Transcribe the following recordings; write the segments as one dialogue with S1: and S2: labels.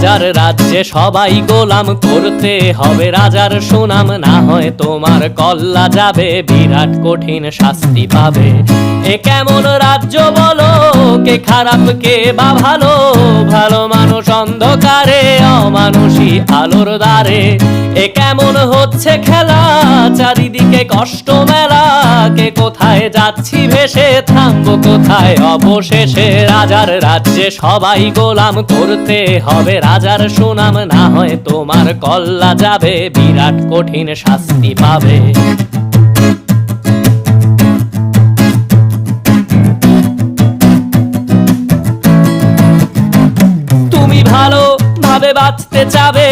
S1: রাজার রাজ্যে সবাই গোলাম, করতে হবে রাজার সুনাম, না হয় তোমার কল্লা যাবে, বিরাট কঠিন শাস্তি পাবে। এ কেমন রাজ্য বলো, কে খারাপ কে বা ভালো, ভালো মানুষ অন্ধকারে, অমানুষী আলোর দ্বারে। এ কেমন হচ্ছে খেলা, চারিদিকে কষ্ট মেলা, কে কোথায় যাচ্ছি ভেসে, থামবো কোথায় অবশেষে। রাজার রাজ্যে সবাই গোলাম, করতে হবে রাজার সুনাম, না হয় তোমার কল্লা যাবে, বিরাট কঠিন শাস্তি পাবে। তুমি ভালো ভাবে বাঁচতে চাবে,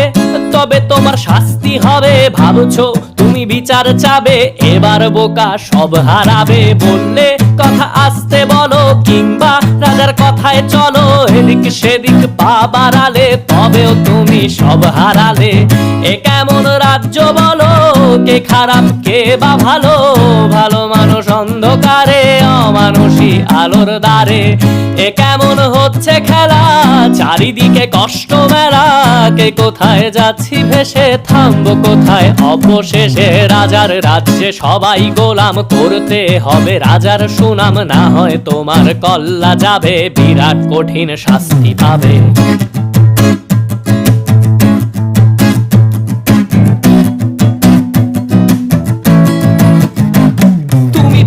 S1: তবে তোমার শাস্তি হবে। ভাবছো তুমি বিচার চাবে, এবার বোকা সব হারাবে। বললে কথা আস্তে বলো, কিংবা রাজার কথায় চলো, এদিক সেদিক পা বাড়ালে, তবেও তুমি সব হারালে। এ কেমন রাজ্য বলো, কে খারাপ কে বা ভালো, ভালো মানুষ অন্ধকারে, অমানুষী আলোর দ্বারে। এ কেমন হচ্ছে খেলা, চারিদিকে কষ্ট মেলা, কে কোথায় যাচ্ছি ভেসে, থামবো কোথায় অবশেষে। রাজার রাজ্যে সবাই গোলাম, করতে হবে রাজার সুনাম, না হয় তোমার কল্লা যাবে, বিরাট কঠিন শাস্তি পাবে।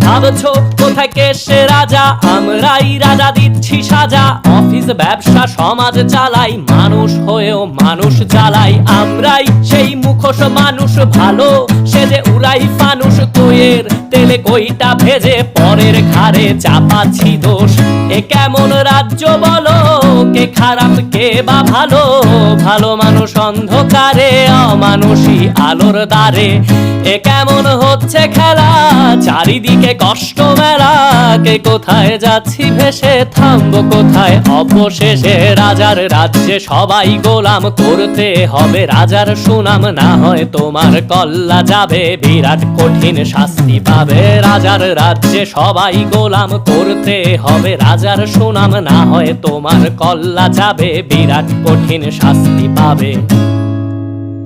S1: ভাবছো কোথায় কে সে রাজা, আমরাই রাজা দিচ্ছি সাজা। অফিস ব্যবসা সমাজ চালাই, মানুষ হয়েও মানুষ জ্বালাই। আমরাই সেই মুখোশ মানুষ ভালো, সে যে উড়াই ফানুষ, কইয়ের তেলে কইটা ভেজে, পরের ঘাড়ে চাপাচ্ছি দোষ। এ কেমন রাজ্য বলো, কে খারাপ কে বা ভালো, ভালো মানুষ অন্ধকারে, অমানুষী আলোর দ্বারে। এ কেমন হচ্ছে খেলা, চারিদিকে কষ্ট মেলা, কে কোথায় যাচ্ছি ভেসে, থামবো কোথায় অবশেষে। রাজার রাজ্যে সবাই গোলাম, করতে হবে রাজার সুনাম, না হয় তোমার কল্লা যাবে, বিরাট কঠিন শাস্তি পাবে। রাজার রাজ্যে সবাই গোলাম, করতে হবে রাজার সুনাম, না হয় তোমার কল্লা যাবে, বিরাট কঠিন শাস্তি পাবে।